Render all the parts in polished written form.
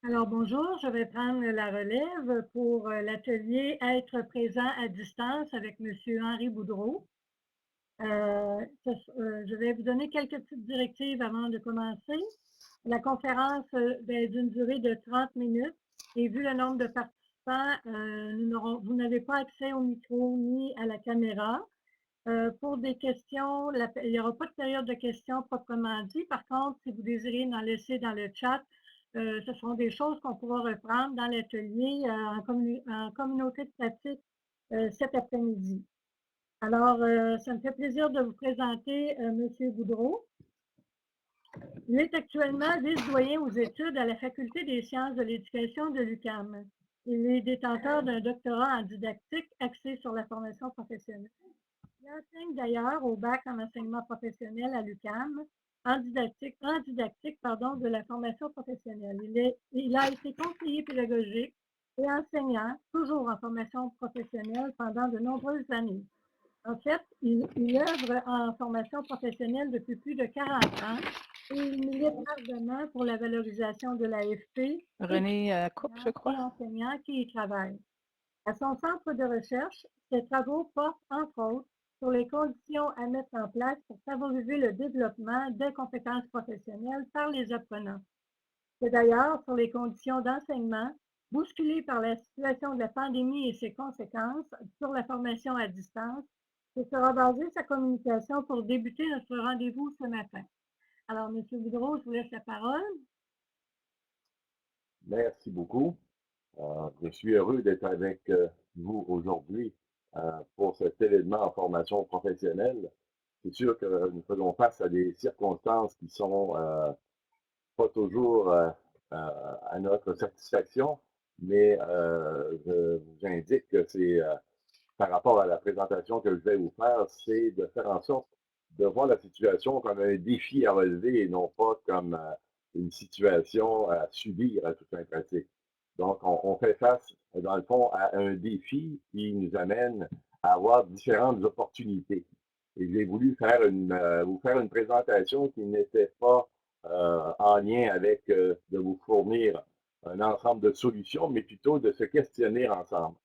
Alors bonjour, je vais prendre la relève pour l'atelier Être présent à distance avec Monsieur Henri Boudreau. Je vais vous donner quelques petites directives avant de commencer. La conférence est d'une durée de 30 minutes et vu le nombre de participants, vous n'avez pas accès au micro ni à la caméra. Pour des questions, il n'y aura pas de période de questions proprement dit. Par contre, si vous désirez en laisser dans le chat, ce seront des choses qu'on pourra reprendre dans l'atelier en communauté de pratique cet après-midi. Alors, ça me fait plaisir de vous présenter M. Boudreau. Il est actuellement vice-doyen aux études à la Faculté des sciences de l'éducation de l'UQAM. Il est détenteur d'un doctorat en didactique axé sur la formation professionnelle. Il enseigne d'ailleurs au bac en enseignement professionnel à l'UQAM, en didactique de la formation professionnelle. Il a été conseiller pédagogique et enseignant, toujours en formation professionnelle pendant de nombreuses années. En fait, il œuvre en formation professionnelle depuis plus de 40 ans et il milite ardemment pour la valorisation de l'AFP René Coupe, je et crois. enseignants qui y travaillent. À son centre de recherche, ses travaux portent, entre autres, sur les conditions à mettre en place pour favoriser le développement des compétences professionnelles par les apprenants. C'est d'ailleurs sur les conditions d'enseignement, bousculées par la situation de la pandémie et ses conséquences sur la formation à distance, que sera basée sa communication pour débuter notre rendez-vous ce matin. Alors, M. Boudreau, je vous laisse la parole. Merci beaucoup. Je suis heureux d'être avec vous aujourd'hui pour cet événement en formation professionnelle. C'est sûr que nous faisons face à des circonstances qui sont pas toujours à notre satisfaction, mais je vous indique que c'est par rapport à la présentation que je vais vous faire, c'est de faire en sorte de voir la situation comme un défi à relever et non pas comme une situation à subir à toute fin pratique. Donc, on fait face, dans le fond, à un défi qui nous amène à avoir différentes opportunités. Et j'ai voulu vous faire une présentation qui n'était pas en lien avec de vous fournir un ensemble de solutions, mais plutôt de se questionner ensemble.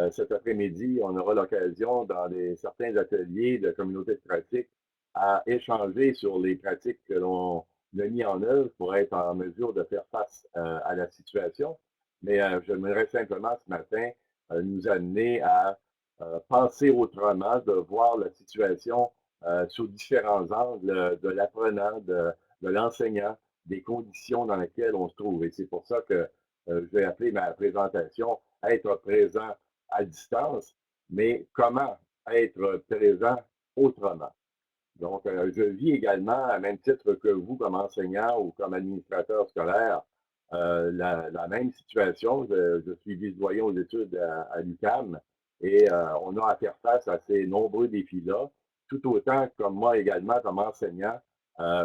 Cet après-midi, on aura l'occasion, dans certains ateliers de communauté de pratique, à échanger sur les pratiques que l'on a mis en œuvre pour être en mesure de faire face à la situation. Mais j'aimerais simplement ce matin nous amener à penser autrement, de voir la situation sous différents angles de l'apprenant, de l'enseignant, des conditions dans lesquelles on se trouve. Et c'est pour ça que je vais appeler ma présentation Être présent à distance, mais comment être présent autrement. Donc, je vis également, à même titre que vous, comme enseignant ou comme administrateur scolaire, la même situation. Je suis vice-doyen aux études à l'UQAM et on a à faire face à ces nombreux défis-là, tout autant comme moi également, comme enseignant,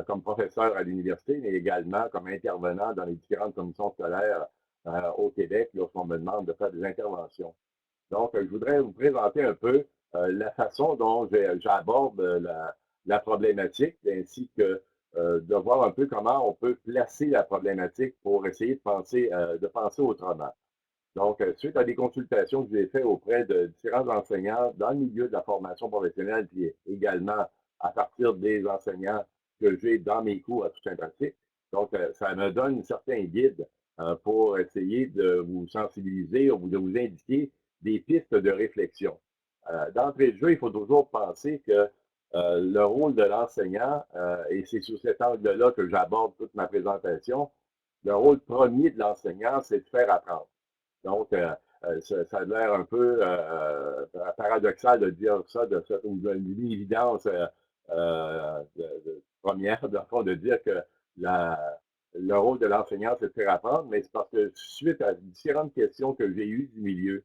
comme professeur à l'université, mais également comme intervenant dans les différentes commissions scolaires au Québec lorsqu'on me demande de faire des interventions. Donc, je voudrais vous présenter un peu la façon dont j'aborde la problématique, ainsi que de voir un peu comment on peut placer la problématique pour essayer de penser autrement. Donc, suite à des consultations que j'ai faites auprès de différents enseignants dans le milieu de la formation professionnelle, puis également à partir des enseignants que j'ai dans mes cours à toute fin pratique, donc ça me donne un certain guide pour essayer de vous sensibiliser ou de vous indiquer des pistes de réflexion. D'entrée de jeu, il faut toujours penser que le rôle de l'enseignant, et c'est sous cet angle-là que j'aborde toute ma présentation, le rôle premier de l'enseignant, c'est de faire apprendre. Donc, ça a l'air un peu paradoxal de dire ça, ou d'une évidence première, de fond, de dire que le rôle de l'enseignant, c'est de faire apprendre, mais c'est parce que suite à différentes questions que j'ai eues du milieu,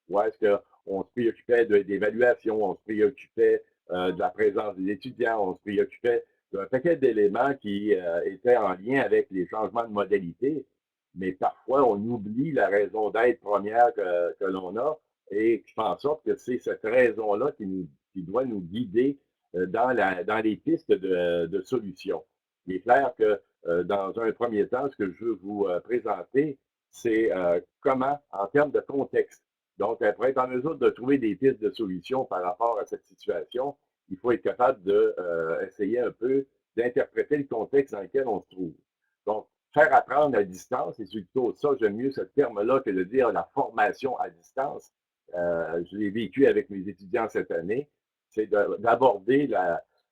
où est-ce qu'on se préoccupait d'évaluation, on se préoccupait de la présence des étudiants, on se préoccupait d'un paquet d'éléments qui étaient en lien avec les changements de modalité, mais parfois on oublie la raison d'être première que l'on a et qui fait en sorte que c'est cette raison-là qui doit nous guider dans les pistes de solutions. Il est clair que dans un premier temps, ce que je veux vous présenter, c'est comment, en termes de contexte. Donc, pour être en mesure de trouver des pistes de solutions par rapport à cette situation, il faut être capable d'essayer un peu d'interpréter le contexte dans lequel on se trouve. Donc, faire apprendre à distance, et c'est plutôt ça, j'aime mieux ce terme-là que de dire la formation à distance. Je l'ai vécu avec mes étudiants cette année, c'est d'aborder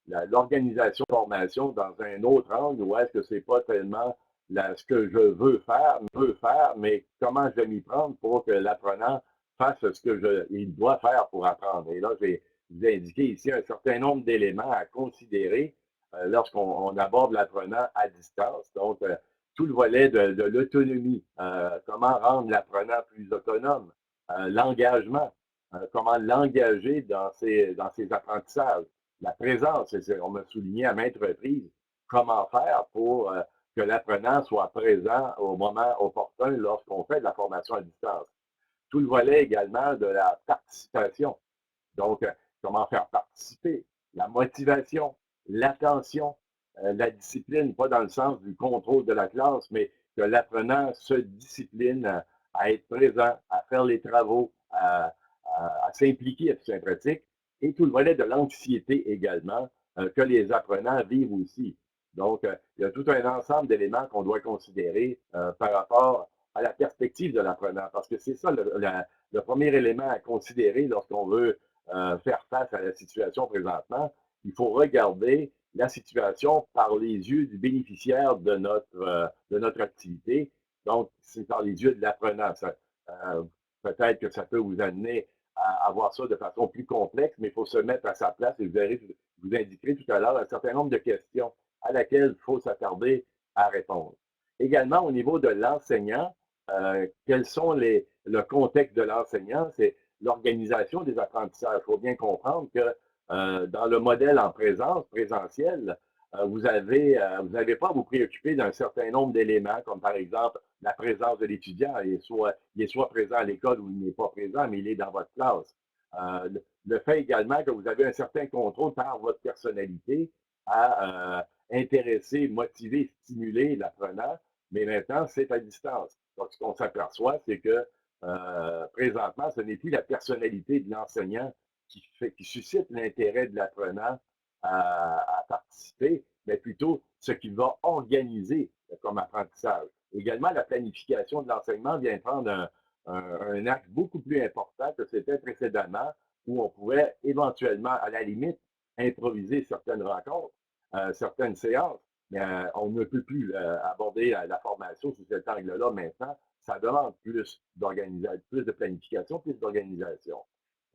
l'organisation de formation dans un autre angle où est-ce que c'est pas tellement ce que je veux faire, mais comment je vais m'y prendre pour que l'apprenant fasse ce il doit faire pour apprendre. Et là, je vous ai indiqué ici un certain nombre d'éléments à considérer lorsqu'on aborde l'apprenant à distance. Donc, tout le volet de l'autonomie, comment rendre l'apprenant plus autonome, l'engagement, comment l'engager dans ses apprentissages, la présence, on m'a souligné à maintes reprises comment faire pour que l'apprenant soit présent au moment opportun lorsqu'on fait de la formation à distance. Tout le volet également de la participation. Donc, comment faire participer, la motivation, l'attention, la discipline, pas dans le sens du contrôle de la classe, mais que l'apprenant se discipline à être présent, à faire les travaux, à s'impliquer à tout ça pratique, et tout le volet de l'anxiété également, que les apprenants vivent aussi. Donc, il y a tout un ensemble d'éléments qu'on doit considérer par rapport à la perspective de l'apprenant, parce que c'est ça le premier élément à considérer lorsqu'on veut faire face à la situation présentement. Il faut regarder la situation par les yeux du bénéficiaire de notre activité. Donc, c'est par les yeux de l'apprenant. Peut-être que ça peut vous amener à voir ça de façon plus complexe, mais il faut se mettre à sa place et vous verrez, je vous indiquerai tout à l'heure un certain nombre de questions à laquelle il faut s'attarder à répondre. Également, au niveau de l'enseignant, quels sont le contexte de l'enseignant? C'est l'organisation des apprentissages. Il faut bien comprendre que dans le modèle en présentiel, vous n'avez pas à vous préoccuper d'un certain nombre d'éléments, comme par exemple la présence de l'étudiant. Il est soit présent à l'école ou il n'est pas présent, mais il est dans votre classe. Le fait également que vous avez un certain contrôle par votre personnalité à intéresser, motiver, stimuler l'apprenant, mais maintenant, c'est à distance. Donc, ce qu'on s'aperçoit, c'est que présentement, ce n'est plus la personnalité de l'enseignant qui suscite l'intérêt de l'apprenant à participer, mais plutôt ce qu'il va organiser comme apprentissage. Également, la planification de l'enseignement vient prendre un acte beaucoup plus important que c'était précédemment, où on pouvait éventuellement, à la limite, improviser certaines rencontres, certaines séances, mais on ne peut plus aborder la formation sous cet angle-là maintenant. Ça demande plus d'organisation, plus de planification, plus d'organisation.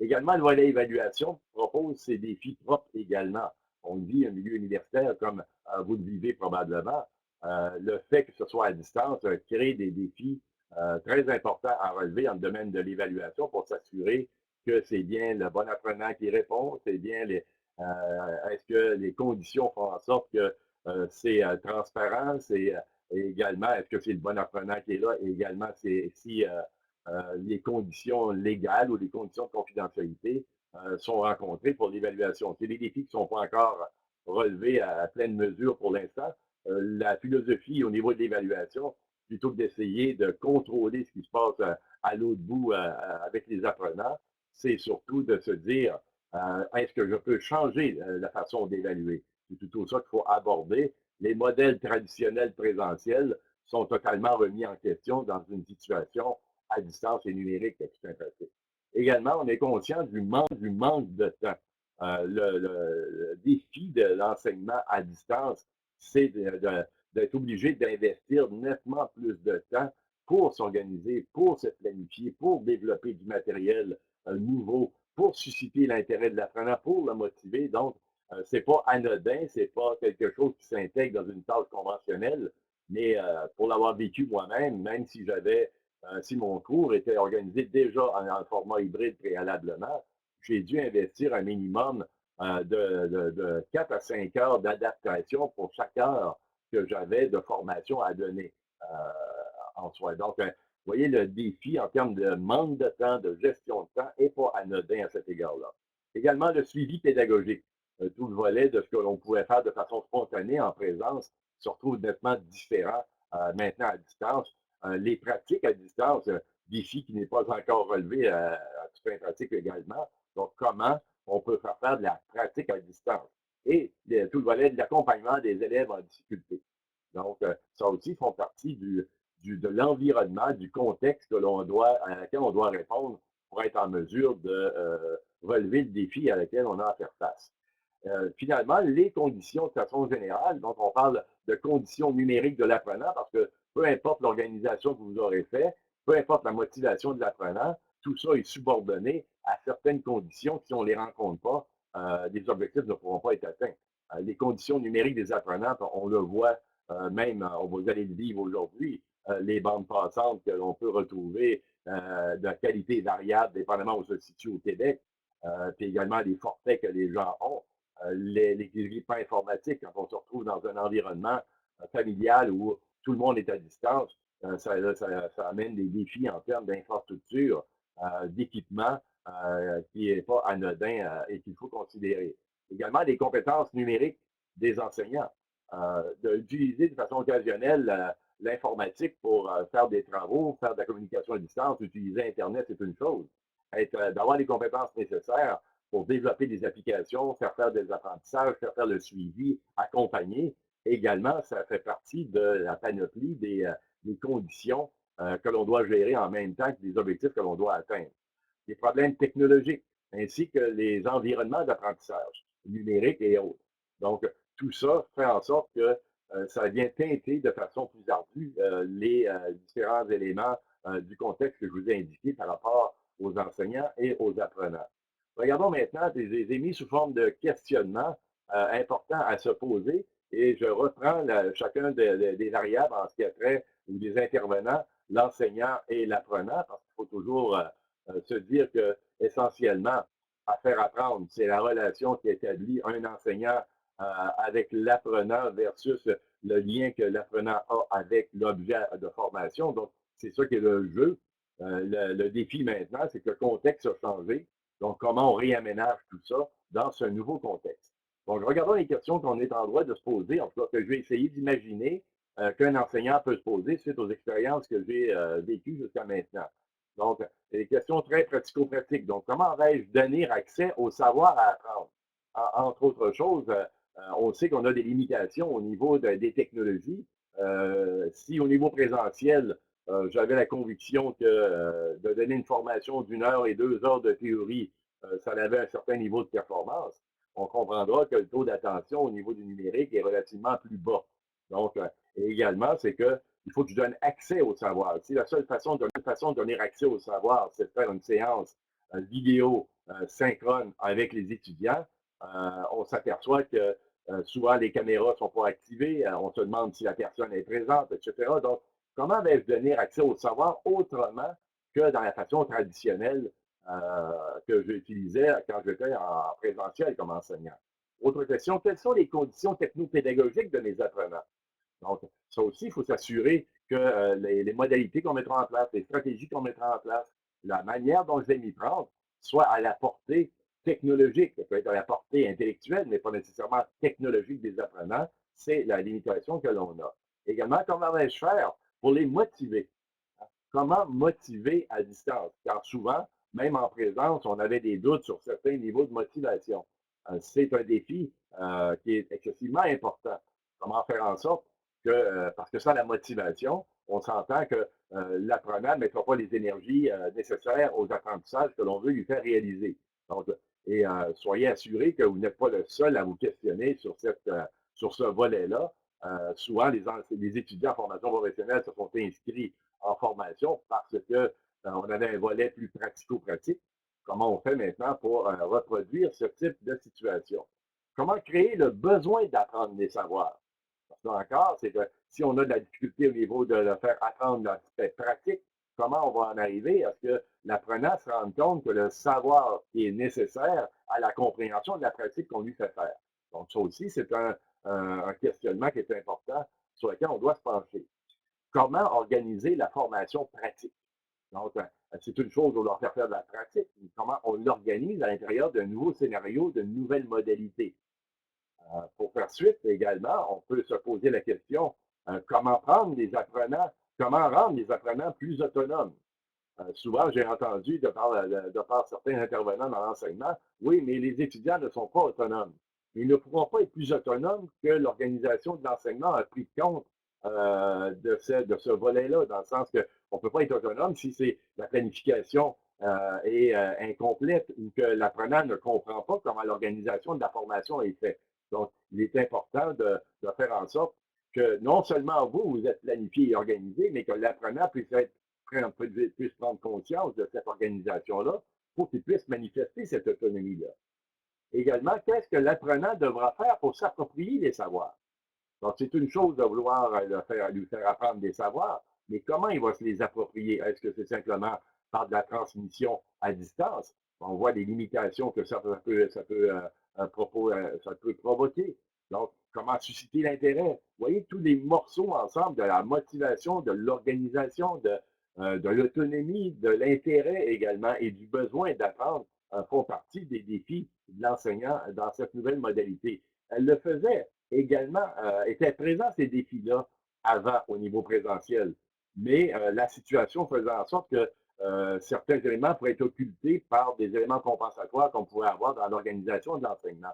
Également, le volet évaluation propose ses défis propres également. On vit un milieu universitaire comme vous le vivez probablement. Le fait que ce soit à distance crée des défis très importants à relever dans le domaine de l'évaluation pour s'assurer que c'est bien le bon apprenant qui répond, c'est bien est-ce que les conditions font en sorte que c'est transparent, c'est également, est-ce que c'est le bon apprenant qui est là, et également, c'est si les conditions légales ou les conditions de confidentialité sont rencontrées pour l'évaluation. C'est des défis qui ne sont pas encore relevés à pleine mesure pour l'instant. La philosophie au niveau de l'évaluation, plutôt que d'essayer de contrôler ce qui se passe à l'autre bout avec les apprenants, c'est surtout de se dire, est-ce que je peux changer la façon d'évaluer? C'est plutôt ça qu'il faut aborder. Les modèles traditionnels présentiels sont totalement remis en question dans une situation à distance et numérique tout sympathique. Également, on est conscient du manque de temps. Le défi de l'enseignement à distance, c'est d'être obligé d'investir nettement plus de temps pour s'organiser, pour se planifier, pour développer du matériel nouveau, pour susciter l'intérêt de l'apprenant, pour le motiver. Donc, c'est pas anodin, c'est pas quelque chose qui s'intègre dans une tâche conventionnelle, mais pour l'avoir vécu moi-même, même si si mon cours était organisé déjà en format hybride préalablement, j'ai dû investir un minimum de 4 à 5 heures d'adaptation pour chaque heure que j'avais de formation à donner en soi. Donc, vous voyez, le défi en termes de manque de temps, de gestion de temps, n'est pas anodin à cet égard-là. Également, le suivi pédagogique. Tout le volet de ce que l'on pouvait faire de façon spontanée en présence se retrouve nettement différent maintenant à distance. les pratiques à distance, défi qui n'est pas encore relevé à toute fin pratique également. Donc, comment on peut faire de la pratique à distance et tout le volet de l'accompagnement des élèves en difficulté. Donc, ça aussi font partie de l'environnement, du contexte à laquelle on doit répondre pour être en mesure de relever le défi à laquelle on a à faire face. Finalement, les conditions de façon générale, donc on parle de conditions numériques de l'apprenant parce que peu importe l'organisation que vous aurez fait, peu importe la motivation de l'apprenant, tout ça est subordonné à certaines conditions. Si on ne les rencontre pas, les objectifs ne pourront pas être atteints. Les conditions numériques des apprenants, on le voit même, vous allez le vivre aujourd'hui, les bandes passantes que l'on peut retrouver de qualité variable, dépendamment où on se situe au Québec, puis également les forfaits que les gens ont. Les grippins informatiques, quand on se retrouve dans un environnement familial où tout le monde est à distance, ça amène des défis en termes d'infrastructure, d'équipement qui n'est pas anodin et qu'il faut considérer. Également, des compétences numériques des enseignants. D'utiliser de façon occasionnelle l'informatique pour faire des travaux, faire de la communication à distance, utiliser Internet, c'est une chose. D'avoir les compétences nécessaires pour développer des applications, faire des apprentissages, faire le suivi, accompagner. Également, ça fait partie de la panoplie des conditions que l'on doit gérer en même temps que des objectifs que l'on doit atteindre. Les problèmes technologiques, ainsi que les environnements d'apprentissage numériques et autres. Donc, tout ça fait en sorte que ça vient teinter de façon plus ardue les différents éléments du contexte que je vous ai indiqué par rapport aux enseignants et aux apprenants. Regardons maintenant, je les ai mis sous forme de questionnements importants à se poser et je reprends chacun des variables en ce qui a trait ou des intervenants, l'enseignant et l'apprenant, parce qu'il faut toujours se dire que essentiellement, à faire apprendre, c'est la relation qui établit un enseignant avec l'apprenant versus le lien que l'apprenant a avec l'objet de formation. Donc, c'est ça qui est le jeu. Le défi maintenant, c'est que le contexte a changé. Donc, comment on réaménage tout ça dans ce nouveau contexte? Donc, regardons les questions qu'on est en droit de se poser, en tout cas que je vais essayer d'imaginer qu'un enseignant peut se poser suite aux expériences que j'ai vécues jusqu'à maintenant. Donc, c'est des questions très pratico-pratiques. Donc, comment vais-je donner accès au savoir à apprendre? Entre autres choses, on sait qu'on a des limitations au niveau des technologies. Si au niveau présentiel, j'avais la conviction que de donner une formation d'1 heure et 2 heures de théorie, ça avait un certain niveau de performance, on comprendra que le taux d'attention au niveau du numérique est relativement plus bas. Donc, et également, c'est que il faut que je donne accès au savoir. Si la seule façon de donner accès au savoir, c'est de faire une séance vidéo synchrone avec les étudiants, on s'aperçoit que souvent les caméras ne sont pas activées, on se demande si la personne est présente, etc. Donc, comment vais-je donner accès au savoir autrement que dans la façon traditionnelle que j'utilisais quand j'étais en présentiel comme enseignant? Autre question, quelles sont les conditions technopédagogiques de mes apprenants? Donc, ça aussi, il faut s'assurer que les modalités qu'on mettra en place, les stratégies qu'on mettra en place, la manière dont je vais m'y prendre, soit à la portée technologique. Ça peut être à la portée intellectuelle, mais pas nécessairement technologique des apprenants. C'est la limitation que l'on a. Également, comment vais-je faire pour les motiver? Comment motiver à distance? Car souvent, même en présence, on avait des doutes sur certains niveaux de motivation. C'est un défi qui est excessivement important. Comment faire en sorte que, parce que sans la motivation, on s'entend que l'apprenant ne mettra pas les énergies nécessaires aux apprentissages que l'on veut lui faire réaliser. Donc, et soyez assurés que vous n'êtes pas le seul à vous questionner sur ce volet-là. Souvent, les étudiants en formation professionnelle se sont inscrits en formation parce que on avait un volet plus pratico-pratique. Comment on fait maintenant pour reproduire ce type de situation? Comment créer le besoin d'apprendre les savoirs? Parce que encore, c'est que si on a de la difficulté au niveau de le faire apprendre l'aspect pratique, comment on va en arriver à ce que l'apprenant se rende compte que le savoir est nécessaire à la compréhension de la pratique qu'on lui fait faire? Donc, ça aussi, c'est un questionnement qui est important sur lequel on doit se pencher. Comment organiser la formation pratique? Donc, c'est une chose, on doit faire de la pratique, mais comment on l'organise à l'intérieur d'un nouveau scénario, de nouvelles modalités. Pour faire suite également, on peut se poser la question comment prendre les apprenants comment rendre les apprenants plus autonomes? Souvent, j'ai entendu de par certains intervenants dans l'enseignement, oui, mais les étudiants ne sont pas autonomes. Ils ne pourront pas être plus autonomes que l'organisation de l'enseignement a pris compte de ce volet-là, dans le sens qu'on ne peut pas être autonome si c'est la planification est incomplète ou que l'apprenant ne comprend pas comment l'organisation de la formation est faite. Donc, il est important de faire en sorte que non seulement vous, vous êtes planifié et organisé, mais que l'apprenant puisse prendre conscience de cette organisation-là pour qu'il puisse manifester cette autonomie-là. Également, qu'est-ce que l'apprenant devra faire pour s'approprier les savoirs? Donc, c'est une chose de vouloir lui faire apprendre des savoirs, mais comment il va se les approprier? Est-ce que c'est simplement par de la transmission à distance? On voit des limitations que ça peut provoquer. Donc, comment susciter l'intérêt? Vous voyez tous les morceaux ensemble de la motivation, de l'organisation, de l'autonomie, de l'intérêt également et du besoin d'apprendre font partie des défis de l'enseignant dans cette nouvelle modalité. Elle le faisait également, étaient présents ces défis-là avant au niveau présentiel. Mais la situation faisait en sorte que certains éléments pourraient être occultés par des éléments compensatoires qu'on pourrait avoir dans l'organisation de l'enseignement.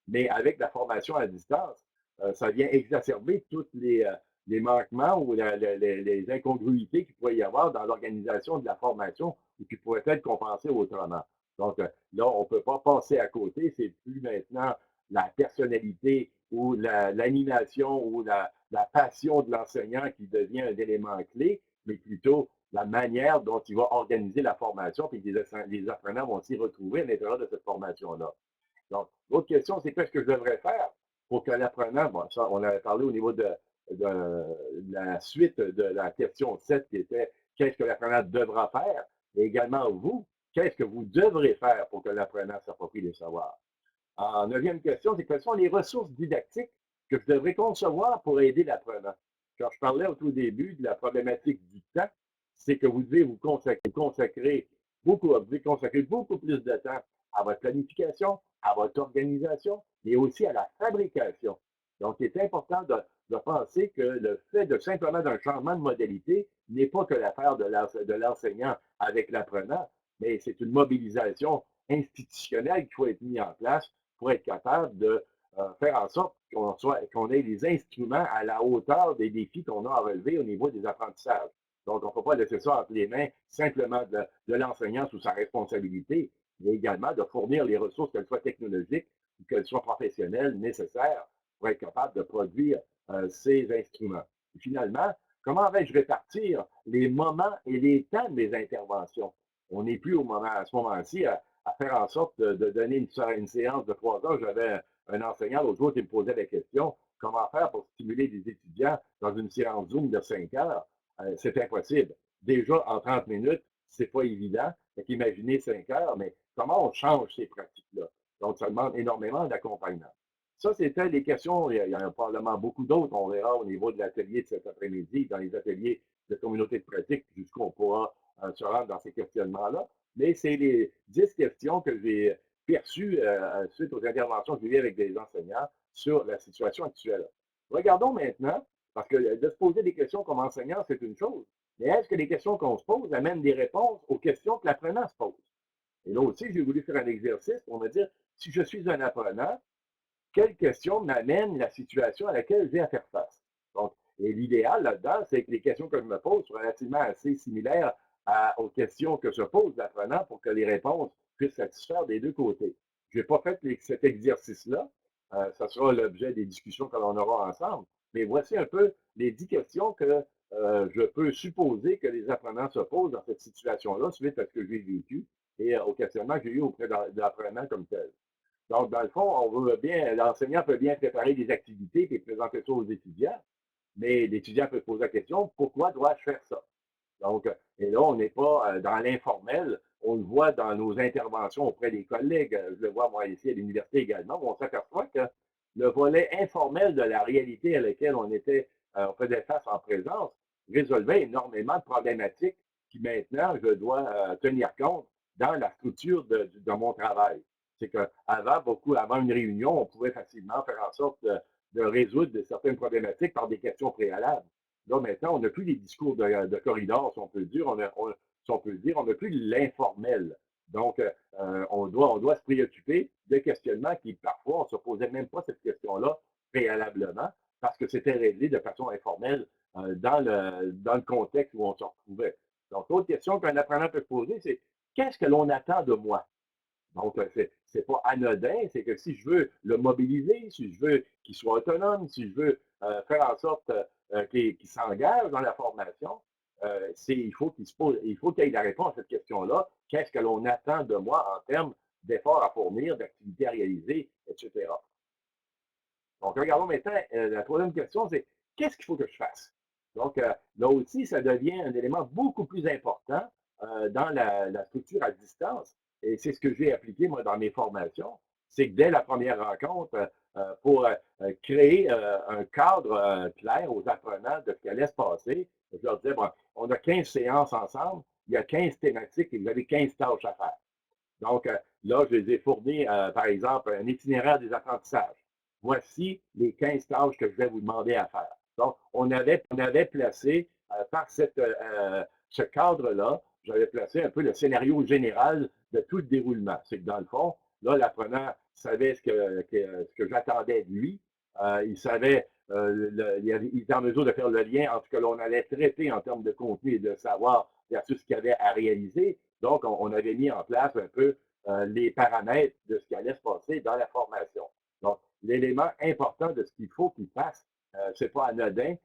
Mais avec la formation à distance, ça vient exacerber tous les manquements ou les incongruités qu'il pourrait y avoir dans l'organisation de la formation ou qui pourraient être compensées autrement. Donc là, on ne peut pas passer à côté. C'est plus maintenant la personnalité ou l'animation ou la passion de l'enseignant qui devient un élément clé, mais plutôt la manière dont il va organiser la formation, puis les apprenants vont s'y retrouver à l'intérieur de cette formation-là. Donc, l'autre question, c'est qu'est-ce que je devrais faire pour que l'apprenant, bon, ça, on avait parlé au niveau de la suite de la question 7 qui était qu'est-ce que l'apprenant devra faire, et également vous, qu'est-ce que vous devrez faire pour que l'apprenant s'approprie les savoirs. En neuvième question, c'est quelles sont les ressources didactiques que je devrais concevoir pour aider l'apprenant? Quand je parlais au tout début de la problématique du temps, c'est que vous devez vous devez consacrer beaucoup plus de temps à votre planification, à votre organisation, mais aussi à la fabrication. Donc, il est important de penser que le fait de simplement d'un changement de modalité n'est pas que l'affaire de l'enseignant avec l'apprenant, mais c'est une mobilisation institutionnelle qui faut être mise en place pour être capable de faire en sorte qu'on ait les instruments à la hauteur des défis qu'on a à relever au niveau des apprentissages. Donc, on ne peut pas laisser ça entre les mains simplement de l'enseignant sous sa responsabilité, mais également de fournir les ressources, qu'elles soient technologiques ou qu'elles soient professionnelles, nécessaires pour être capable de produire ces instruments. Et finalement, comment vais-je répartir les moments et les temps de mes interventions? On n'est plus à ce moment-ci à faire en sorte de donner une séance de 3 heures. J'avais un enseignant l'autre jour qui me posait la question comment faire pour stimuler des étudiants dans une séance Zoom de 5 heures. C'est impossible. Déjà, en 30 minutes, c'est pas évident. Fait qu'imaginez 5 heures, mais comment on change ces pratiques-là? Donc, ça demande énormément d'accompagnement. Ça, c'était les questions. Il y en a probablement beaucoup d'autres. On verra au niveau de l'atelier de cet après-midi, dans les ateliers de communauté de pratique, jusqu'où on pourra se rendre dans ces questionnements-là. Mais c'est les 10 questions que j'ai perçues suite aux interventions que j'ai eues avec des enseignants sur la situation actuelle. Regardons maintenant, parce que de se poser des questions comme enseignant, c'est une chose, mais est-ce que les questions qu'on se pose amènent des réponses aux questions que l'apprenant se pose? Et là aussi, j'ai voulu faire un exercice pour me dire, si je suis un apprenant, quelle question m'amène la situation à laquelle j'ai à faire face? Donc, et l'idéal là-dedans, c'est que les questions que je me pose soient relativement assez similaires aux questions que se pose l'apprenant pour que les réponses puissent satisfaire des deux côtés. Je n'ai pas fait cet exercice-là. Ça sera l'objet des discussions que l'on aura ensemble. Mais voici un peu les 10 questions que je peux supposer que les apprenants se posent dans cette situation-là, suite à ce que j'ai vécu et au questionnement que j'ai eu auprès de l'apprenant comme tel. Donc, dans le fond, l'enseignant peut bien préparer des activités et présenter ça aux étudiants, mais l'étudiant peut se poser la question, pourquoi dois-je faire ça? Donc, et là, on n'est pas dans l'informel, on le voit dans nos interventions auprès des collègues, je le vois moi ici à l'université également, où on s'aperçoit que le volet informel de la réalité à laquelle on faisait face en présence, résolvait énormément de problématiques qui maintenant, je dois tenir compte dans la structure de mon travail. C'est avant une réunion, on pouvait facilement faire en sorte de résoudre certaines problématiques par des questions préalables. Là, maintenant, on n'a plus les discours de corridor, si on peut dire. Si on peut dire, on n'a plus l'informel. Donc, on doit se préoccuper de questionnements qui, parfois, on ne se posait même pas cette question-là préalablement parce que c'était réglé de façon informelle dans le contexte où on se retrouvait. Donc, l'autre question qu'un apprenant peut se poser, c'est qu'est-ce que l'on attend de moi? Donc, c'est pas anodin, c'est que si je veux le mobiliser, si je veux qu'il soit autonome, si je veux faire en sorte qu'il s'engage dans la formation, il faut qu'il se pose, il faut qu'il ait la réponse à cette question-là. Qu'est-ce que l'on attend de moi en termes d'efforts à fournir, d'activités à réaliser, etc. Donc, regardons maintenant, la troisième question, c'est qu'est-ce qu'il faut que je fasse? Donc, là aussi, ça devient un élément beaucoup plus important dans la structure à distance. Et c'est ce que j'ai appliqué, moi, dans mes formations. C'est que dès la première rencontre, pour créer un cadre clair aux apprenants de ce qui allait se passer, je leur disais, bon, on a 15 séances ensemble, il y a 15 thématiques et vous avez 15 tâches à faire. Donc, là, je les ai fournis, par exemple, un itinéraire des apprentissages. Voici les 15 tâches que je vais vous demander à faire. Donc, on avait placé, par ce cadre-là, j'avais placé un peu le scénario général de tout le déroulement. C'est que dans le fond, là, l'apprenant savait ce que j'attendais de lui. Il savait, il était en mesure de faire le lien entre ce que l'on allait traiter en termes de contenu et de savoir versus ce qu'il y avait à réaliser. Donc, on avait mis en place un peu les paramètres de ce qui allait se passer dans la formation. Donc, l'élément important de ce qu'il faut qu'il fasse, ce n'est pas anodin.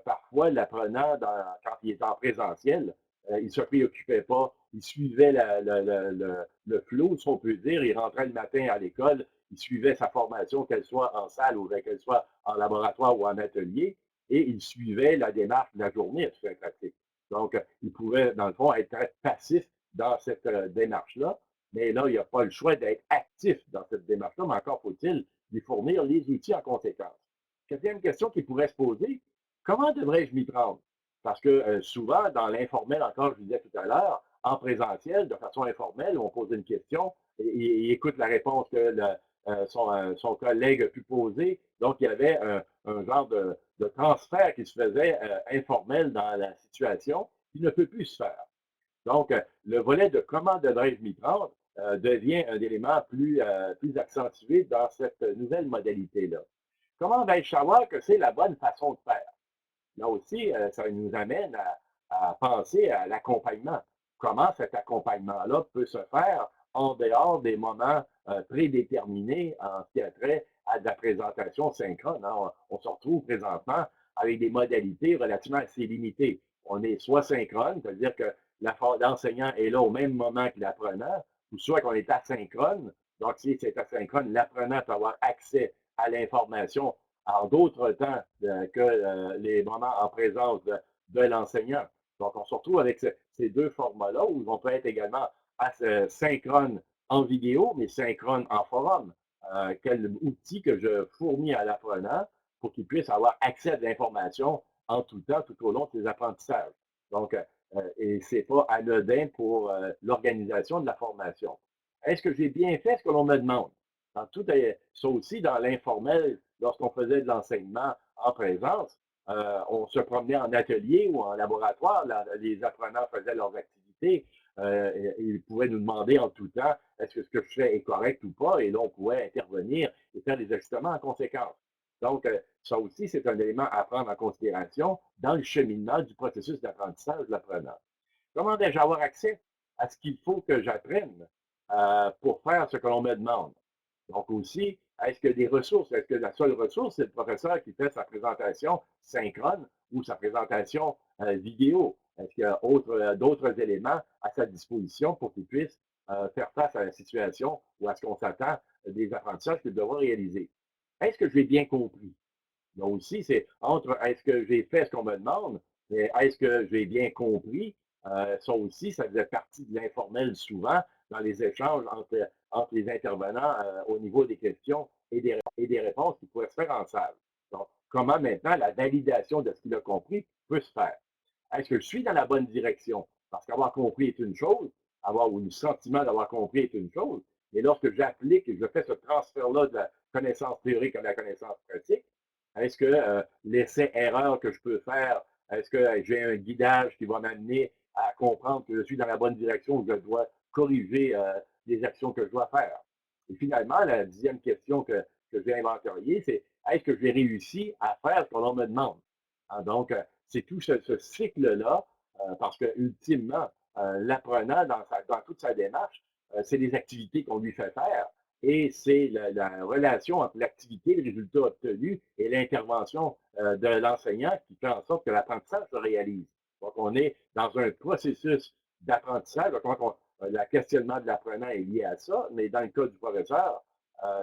Parfois, l'apprenant, quand il est en présentiel, il ne se préoccupait pas, il suivait le flow, si on peut dire. Il rentrait le matin à l'école, il suivait sa formation, qu'elle soit en salle ou qu'elle soit en laboratoire ou en atelier, et il suivait la démarche de la journée à faire pratique. Donc, il pouvait, dans le fond, être très passif dans cette démarche-là, mais là, il n'a pas le choix d'être actif dans cette démarche-là, mais encore faut-il lui fournir les outils en conséquence. Quatrième question qui pourrait se poser, comment devrais-je m'y prendre? Parce que souvent, dans l'informel, encore, je vous disais tout à l'heure, en présentiel, de façon informelle, on pose une question et il écoute la réponse que son collègue a pu poser. Donc, il y avait un genre de transfert qui se faisait informel dans la situation qui ne peut plus se faire. Donc, le volet de comment devrais-je m'y prendre devient un élément plus accentué dans cette nouvelle modalité-là. Comment vais-je savoir que c'est la bonne façon de faire? Là aussi, ça nous amène à penser à l'accompagnement. Comment cet accompagnement-là peut se faire en dehors des moments prédéterminés en ce qui a trait à de la présentation synchrone. Hein. On se retrouve présentement avec des modalités relativement assez limitées. On est soit synchrone, c'est-à-dire que l'enseignant est là au même moment que l'apprenant, ou soit qu'on est asynchrone. Donc, si c'est asynchrone, l'apprenant peut avoir accès à l'information en d'autres temps que les moments en présence de l'enseignant. Donc, on se retrouve avec ces deux formats-là où on peut être également synchrone en vidéo, mais synchrone en forum. Quel outil que je fournis à l'apprenant pour qu'il puisse avoir accès à de l'information en tout temps, tout au long de ses apprentissages. Donc, et ce n'est pas anodin pour l'organisation de la formation. Est-ce que j'ai bien fait ce que l'on me demande? Dans tout, ça aussi, dans l'informel, lorsqu'on faisait de l'enseignement en présence, on se promenait en atelier ou en laboratoire, les apprenants faisaient leurs activités, ils pouvaient nous demander en tout temps est-ce que ce que je fais est correct ou pas, et là, on pouvait intervenir et faire des ajustements en conséquence. Donc, ça aussi, c'est un élément à prendre en considération dans le cheminement du processus d'apprentissage de l'apprenant. Comment vais-je avoir accès à ce qu'il faut que j'apprenne pour faire ce que l'on me demande? Donc aussi, est-ce que des ressources, est-ce que la seule ressource, c'est le professeur qui fait sa présentation synchrone ou sa présentation vidéo? Est-ce qu'il y a d'autres éléments à sa disposition pour qu'il puisse faire face à la situation ou à ce qu'on s'attend des apprentissages qu'il devra réaliser? Est-ce que j'ai bien compris? Là aussi, c'est entre est-ce que j'ai fait ce qu'on me demande et est-ce que j'ai bien compris? Ça aussi, ça faisait partie de l'informel souvent dans les échanges entre les intervenants au niveau des questions et des réponses qui pourraient se faire en salle. Donc, comment maintenant la validation de ce qu'il a compris peut se faire? Est-ce que je suis dans la bonne direction? Parce qu'avoir compris est une chose, avoir le sentiment d'avoir compris est une chose, mais lorsque j'applique et je fais ce transfert-là de la connaissance théorique à la connaissance pratique, est-ce que l'essai-erreur que je peux faire Est-ce que j'ai un guidage qui va m'amener à comprendre que je suis dans la bonne direction, que je dois corriger les actions que je dois faire? Et finalement, la 10e question que j'ai inventoriée, c'est est-ce que j'ai réussi à faire ce qu'on me demande? Hein, donc, c'est tout ce cycle-là, parce que ultimement, l'apprenant, dans toute sa démarche, c'est des activités qu'on lui fait faire et c'est la relation entre l'activité, le résultat obtenu et l'intervention de l'enseignant qui fait en sorte que l'apprentissage se réalise. Donc, on est dans un processus d'apprentissage. Donc, le questionnement de l'apprenant est lié à ça, mais dans le cas du professeur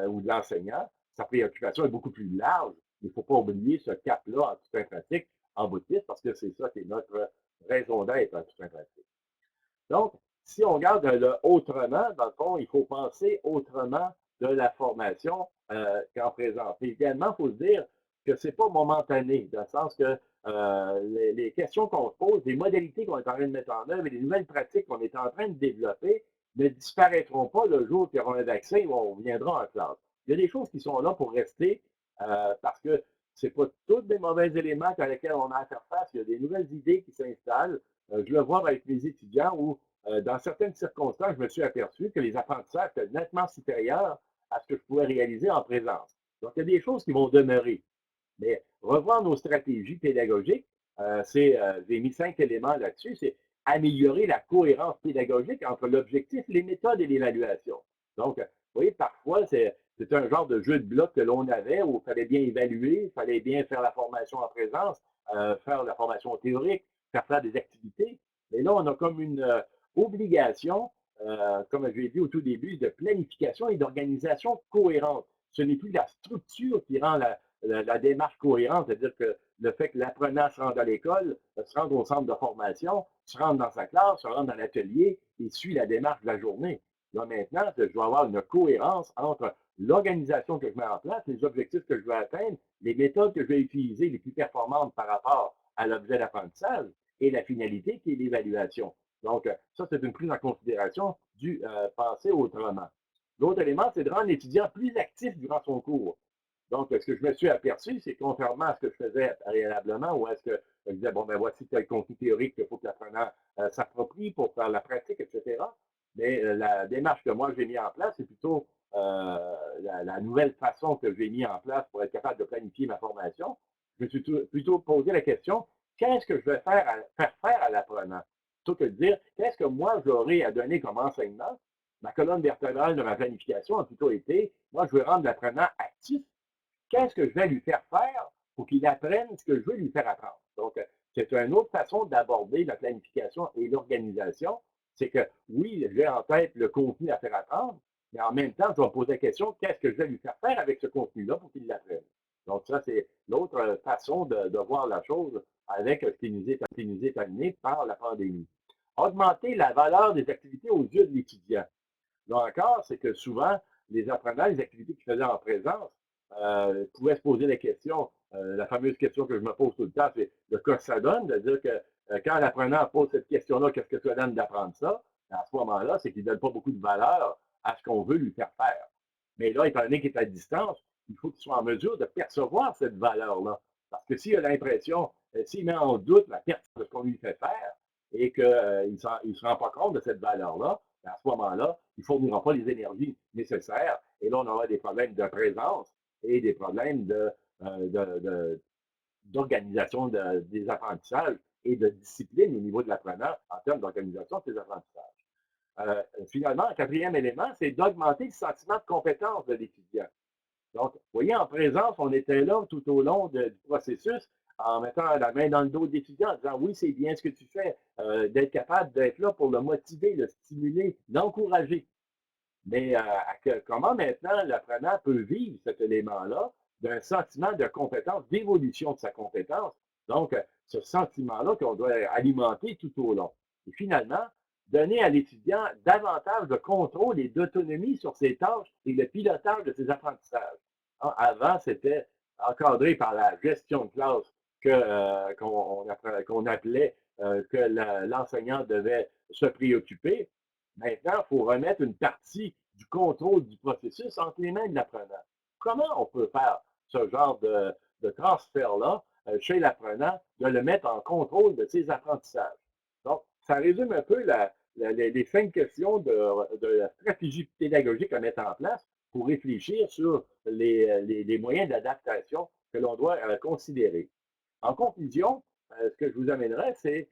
ou de l'enseignant, sa préoccupation est beaucoup plus large. Il ne faut pas oublier ce cap-là en tout un pratique, en bout de piste, parce que c'est ça qui est notre raison d'être en tout un pratique. Donc, si on regarde le autrement, dans le fond, il faut penser autrement de la formation qu'en présence. Et également, il faut se dire que ce n'est pas momentané, dans le sens que les questions qu'on se pose, les modalités qu'on est en train de mettre en œuvre et les nouvelles pratiques qu'on est en train de développer ne disparaîtront pas le jour qu'il y aura un vaccin où on viendra en classe. Il y a des choses qui sont là pour rester parce que ce n'est pas tous des mauvais éléments avec lesquels on a à faire face. Il y a des nouvelles idées qui s'installent. Je le vois avec mes étudiants où, dans certaines circonstances, je me suis aperçu que les apprentissages étaient nettement supérieurs à ce que je pouvais réaliser en présence. Donc, il y a des choses qui vont demeurer. Mais revoir nos stratégies pédagogiques, j'ai mis 5 éléments là-dessus, c'est améliorer la cohérence pédagogique entre l'objectif, les méthodes et l'évaluation. Donc, vous voyez, parfois, c'est un genre de jeu de blocs que l'on avait où il fallait bien évaluer, il fallait bien faire la formation en présence, faire la formation théorique, faire des activités. Mais là, on a comme une obligation, comme je l'ai dit au tout début, de planification et d'organisation cohérente. Ce n'est plus la structure qui rend la démarche cohérente, c'est-à-dire que le fait que l'apprenant se rende à l'école, se rende au centre de formation, se rende dans sa classe, se rende dans l'atelier et suit la démarche de la journée. Là, maintenant, je dois avoir une cohérence entre l'organisation que je mets en place, les objectifs que je veux atteindre, les méthodes que je vais utiliser les plus performantes par rapport à l'objet d'apprentissage et la finalité qui est l'évaluation. Donc, ça, c'est une prise en considération du penser autrement. L'autre élément, c'est de rendre l'étudiant plus actif durant son cours. Donc, ce que je me suis aperçu, c'est contrairement à ce que je faisais préalablement, où est-ce que je disais, bon, ben voici tel contenu théorique qu'il faut que l'apprenant s'approprie pour faire la pratique, etc. Mais la démarche que moi j'ai mis en place, c'est plutôt la nouvelle façon que j'ai mis en place pour être capable de planifier ma formation. Je me suis plutôt posé la question, qu'est-ce que je vais faire faire à l'apprenant? Plutôt que de dire, qu'est-ce que moi j'aurai à donner comme enseignement? Ma colonne vertébrale de ma planification a plutôt été, moi je veux rendre l'apprenant actif. Qu'est-ce que je vais lui faire faire pour qu'il apprenne ce que je veux lui faire apprendre? Donc, c'est une autre façon d'aborder la planification et l'organisation. C'est que oui, j'ai en tête le contenu à faire apprendre, mais en même temps, je vais me poser la question, qu'est-ce que je vais lui faire faire avec ce contenu-là pour qu'il l'apprenne? Donc, ça, c'est l'autre façon de voir la chose avec ce qui nous est amené par la pandémie. Augmenter la valeur des activités aux yeux de l'étudiant. Là encore, c'est que souvent, les apprenants, les activités qu'ils faisaient en présence, pouvaient se poser la question, la fameuse question que je me pose tout le temps, c'est de quoi ça donne, de dire que quand l'apprenant pose cette question-là, qu'est-ce que ça donne d'apprendre ça? À ce moment-là, c'est qu'il ne donne pas beaucoup de valeur à ce qu'on veut lui faire faire. Mais là, étant donné qu'il est à distance, il faut qu'il soit en mesure de percevoir cette valeur-là. Parce que s'il a l'impression, s'il met en doute la pertinence de ce qu'on lui fait faire et qu'il ne se rend pas compte de cette valeur-là, à ce moment-là, il ne fournira pas les énergies nécessaires. Et là, on aura des problèmes de présence et des problèmes d'organisation des apprentissages et de discipline au niveau de l'apprenant en termes d'organisation de ses apprentissages. Finalement, un quatrième élément, c'est d'augmenter le sentiment de compétence de l'étudiant. Donc, vous voyez, en présence, on était là tout au long du processus en mettant la main dans le dos de l'étudiant en disant oui, c'est bien ce que tu fais, d'être capable d'être là pour le motiver, le stimuler, l'encourager. Mais comment maintenant l'apprenant peut vivre cet élément-là d'un sentiment de compétence, d'évolution de sa compétence. Donc, ce sentiment-là qu'on doit alimenter tout au long. Et finalement, donner à l'étudiant davantage de contrôle et d'autonomie sur ses tâches et le pilotage de ses apprentissages. Avant, c'était encadré par la gestion de classe qu'on appelait que l'enseignant devait se préoccuper. Maintenant, il faut remettre une partie du contrôle du processus entre les mains de l'apprenant. Comment on peut faire ce genre de transfert-là chez l'apprenant de le mettre en contrôle de ses apprentissages. Donc, ça résume un peu les 5 questions de la stratégie pédagogique à mettre en place pour réfléchir sur les moyens d'adaptation que l'on doit considérer. En conclusion, ce que je vous amènerai, c'est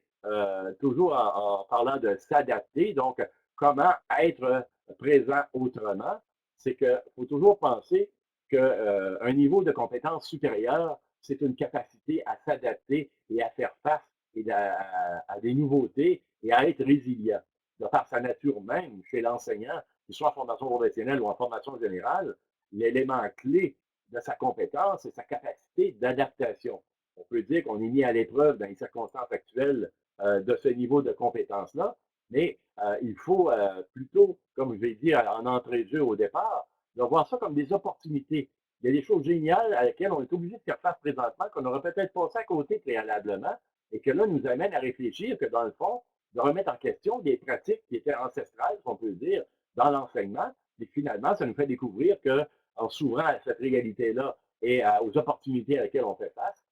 toujours en parlant de s'adapter, donc comment être présent autrement, c'est qu'il faut toujours penser qu'un niveau de compétence supérieure, c'est une capacité à s'adapter et à faire face à des nouveautés et à être résilient. De par sa nature même, chez l'enseignant, qu'il soit en formation professionnelle ou en formation générale, l'élément clé de sa compétence, c'est sa capacité d'adaptation. On peut dire qu'on est mis à l'épreuve dans les circonstances actuelles de ce niveau de compétence-là, mais il faut plutôt, comme je l'ai dit en entrée de jeu au départ, de voir ça comme des opportunités. Il y a des choses géniales à lesquelles on est obligé de faire face présentement, qu'on aurait peut-être passé à côté préalablement, et que là nous amène à réfléchir que dans le fond, de remettre en question des pratiques qui étaient ancestrales, si on peut dire, dans l'enseignement, et finalement, ça nous fait découvrir qu'en s'ouvrant à cette réalité-là et aux opportunités à lesquelles on fait face,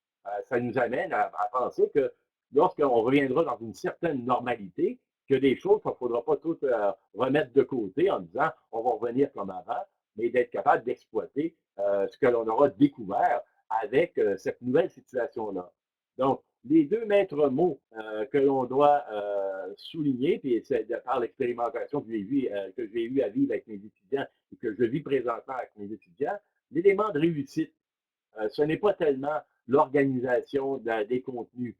ça nous amène à penser que lorsqu'on reviendra dans une certaine normalité, que des choses qu'il ne faudra pas toutes remettre de côté en disant on va revenir comme avant, mais d'être capable d'exploiter ce que l'on aura découvert avec cette nouvelle situation-là. Donc, les 2 maîtres mots que l'on doit souligner, puis c'est par l'expérimentation que j'ai eu à vivre avec mes étudiants et que je vis présentement avec mes étudiants, l'élément de réussite. Ce n'est pas tellement l'organisation des contenus,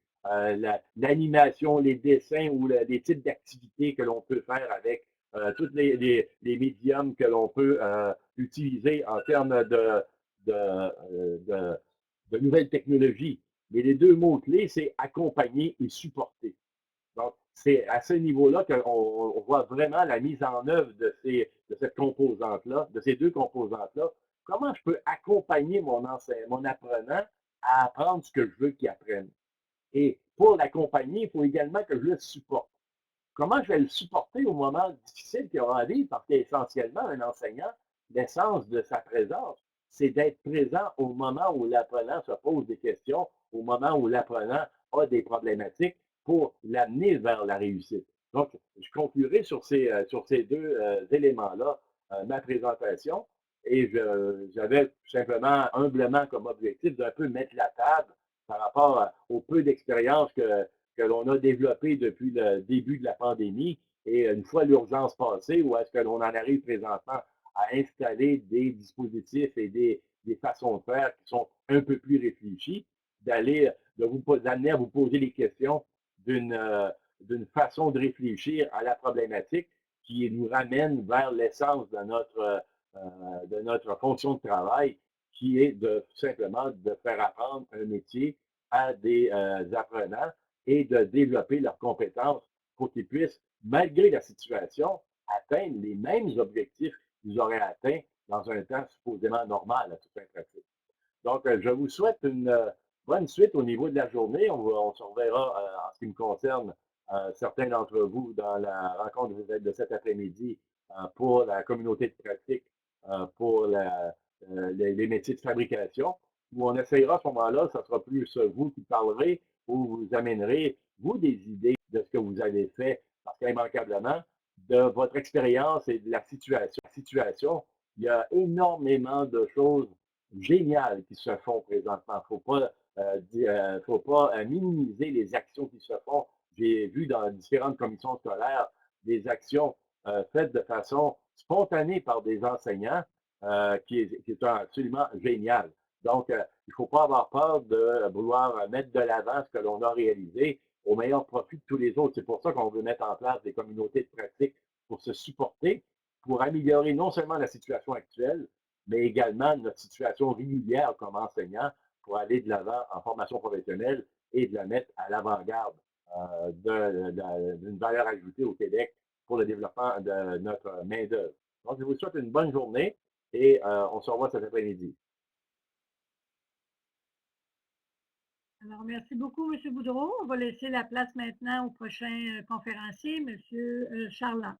l'animation, les dessins ou les types d'activités que l'on peut faire avec tous les médiums que l'on peut utiliser en termes de nouvelles technologies. Mais les 2 mots-clés, c'est accompagner et supporter. Donc, c'est à ce niveau-là qu'on voit vraiment la mise en œuvre de cette composante-là, de ces 2 composantes-là. Comment je peux accompagner mon apprenant à apprendre ce que je veux qu'il apprenne? Et pour l'accompagner, il faut également que je le supporte. Comment je vais le supporter au moment difficile qu'il aura à vivre? Parce qu'essentiellement, un enseignant, l'essence de sa présence, c'est d'être présent au moment où l'apprenant se pose des questions, au moment où l'apprenant a des problématiques pour l'amener vers la réussite. Donc, je conclurai sur ces 2 éléments-là ma présentation et j'avais simplement humblement comme objectif d'un peu mettre la table par rapport au peu d'expérience que l'on a développé depuis le début de la pandémie. Et une fois l'urgence passée, où est-ce que l'on en arrive présentement à installer des dispositifs et des façons de faire qui sont un peu plus réfléchies, de vous amener à vous poser des questions d'une façon de réfléchir à la problématique qui nous ramène vers l'essence de notre fonction de travail, qui est simplement de faire apprendre un métier à des apprenants et de développer leurs compétences pour qu'ils puissent, malgré la situation, atteindre les mêmes objectifs qu'ils auraient atteints dans un temps supposément normal à tout un pratique. Donc, je vous souhaite une bonne suite au niveau de la journée. On se reverra en ce qui me concerne, certains d'entre vous dans la rencontre de cet après-midi pour la communauté de pratique pour les métiers de fabrication, où on essayera à ce moment-là, ce sera plus vous qui parlerez ou vous amènerez, vous, des idées de ce que vous avez fait, parce qu'immanquablement, de votre expérience et de la situation, il y a énormément de choses géniales qui se font présentement. Faut pas minimiser les actions qui se font. J'ai vu dans différentes commissions scolaires des actions faites de façon spontanée par des enseignants qui est absolument génial. Donc, il ne faut pas avoir peur de vouloir mettre de l'avant ce que l'on a réalisé au meilleur profit de tous les autres. C'est pour ça qu'on veut mettre en place des communautés de pratique pour se supporter, pour améliorer non seulement la situation actuelle, mais également notre situation régulière comme enseignant pour aller de l'avant en formation professionnelle et de la mettre à l'avant-garde d'une valeur ajoutée au Québec pour le développement de notre main-d'œuvre. Donc, je vous souhaite une bonne journée et on se revoit cet après-midi. Alors, merci beaucoup, M. Boudreau. On va laisser la place maintenant au prochain conférencier, M. Charland.